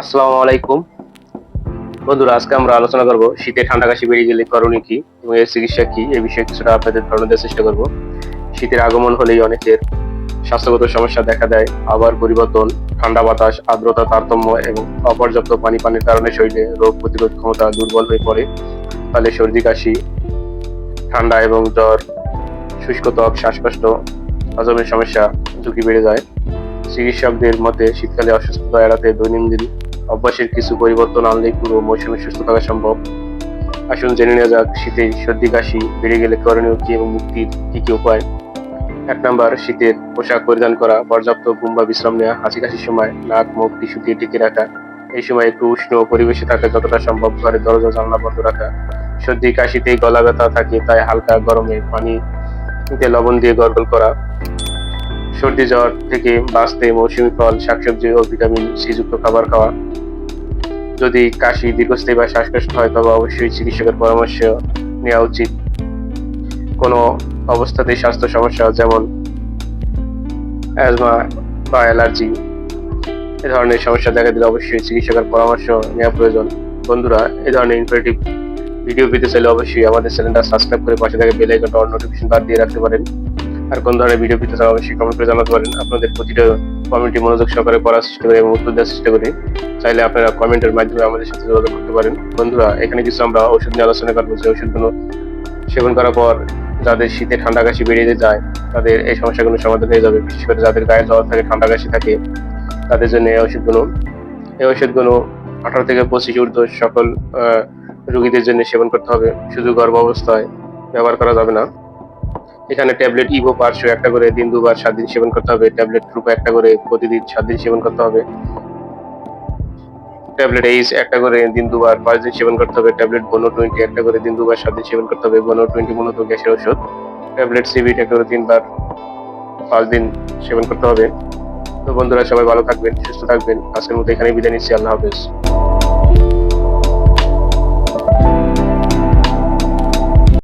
আসসালামু আলাইকুম বন্ধুরা, আজকে আমরা আলোচনা করব শীতে ঠান্ডা কাশি বেড়ে গেলে করণীয় কি এবং এর চিকিৎসা কি এই বিষয়ে কিছুটা আপনাদের ধারণা দেওয়ার চেষ্টা করব। শীতের আগমন হলেই অনেকের স্বাস্থ্যগত সমস্যা দেখা দেয়। আবহাওয়ার পরিবর্তন, ঠান্ডা বাতাস, আর্দ্রতা তারতম্য এবং অপর্যাপ্ত পানির কারণে শরীরে রোগ প্রতিরোধ ক্ষমতা দুর্বল হয়ে পড়ে। ফলে সর্দি কাশি, ঠান্ডা এবং জ্বর, শুষ্ক ত্বক, শ্বাসকষ্ট, হজমের সমস্যা ঝুঁকি বেড়ে যায়। চিকিৎসকদের মতে শীতকালে অসুস্থতা এড়াতে দৈনন্দিন অভ্যাসের কিছু পরিবর্তন আনলেই পুরো মৌসুমে সুস্থ থাকা সম্ভব। আসুন জেনে নেওয়া যাক শীতে সর্দি কাশি বেড়ে গেলে করণীয় কি এবং মুক্তির কি কি উপায়। 1 নাম্বার, শীতের পোশাক পরিধান করা, পর্যাপ্ত ঘুম বা বিশ্রাম নেওয়া, হাঁচি কাশির সময় নাক মুখ টিস্যু দিয়ে ঢেকে রাখা, এই সময় একটু উষ্ণ পরিবেশে থাকা, যতটা সম্ভব ঘরের দরজা জানলা বন্ধ রাখা। সর্দি কাশিতেই গলা ব্যথা থাকে, তাই হালকা গরমে পানিতে লবণ দিয়ে গরগল করা। সর্দি জ্বর থেকে বাঁচতে মৌসুমী ফল, শাকসবজি ও ভিটামিন সি যুক্ত খাবার খাওয়া। যদি কাশি দীর্ঘস্থায়ী বা শ্বাসকষ্ট হয় তবে অবশ্যই চিকিৎসকের পরামর্শ নেওয়া উচিত। কোনো অবস্থাতেই স্বাস্থ্য সমস্যা যেমন অ্যাজমা বা অ্যালার্জি এ ধরনের সমস্যা দেখা দিলে অবশ্যই চিকিৎসকের পরামর্শ নেওয়া প্রয়োজন। বন্ধুরা, এই ধরনের ইনফরমেটিভ ভিডিও পেতে চাইলে অবশ্যই আমাদের চ্যানেলটা সাবস্ক্রাইব করে পাশে থাকা বেল আইকনটা অন নোটিফিকেশন বার দিয়ে রাখতে পারেন। আর কোন ধরনের ভিডিও পেতে চান অবশ্যই কমেন্ট করে জানাতে পারেন। আপনাদের প্রতিটা কমেন্টটি মনোযোগ সহকারে পড়ার চেষ্টা করি এবং উত্তর দেওয়ার চেষ্টা করি। চাইলে আপনারা কমেন্টের মাধ্যমে আমাদের সাথে যোগাযোগ করতে পারেন। বন্ধুরা, এখানে কিছু আমরা ওষুধ নিয়ে আলোচনা করবো, যে ওষুধগুলো সেবন করার পর যাদের শীতে ঠান্ডা কাশি বেরিয়ে যায় তাদের এই সমস্যাগুলো সমাধান হয়ে যাবে। বিশেষ করে যাদের গায়ে জ্বর থাকে, ঠান্ডা কাশি থাকে, তাদের জন্য এই ওষুধগুলো 18 থেকে 25 ঊর্ধ্ব সকল রোগীদের জন্য সেবন করতে হবে। শুধু গর্ভাবস্থায় ব্যবহার করা যাবে না। এখানে ট্যাবলেট ইভো পাঁচশো একটা করে দিন 2 বার 7 দিন সেবন করতে হবে। ট্যাবলেট ট্রুপো একটা করে প্রতিদিন 7 দিন সেবন করতে হবে। ট্যাবলেট এইচ একটা করে দিন 2 বার 5 দিন সেবন করতে হবে। ট্যাবলেট বোনো 20 একটা করে দিন 2 বার 7 দিন সেবন করতে হবে। বোনো 20 মূলত গ্যাসের ওষুধ। ট্যাবলেট সিবিট একটা করে 3 বার 5 দিন সেবন করতে হবে। তো বন্ধুরা, সবাই ভালো থাকবেন, সুস্থ থাকবেন। আজকের মতো এখানেই বিদায় নিচ্ছি। আল্লাহ হাফেজ।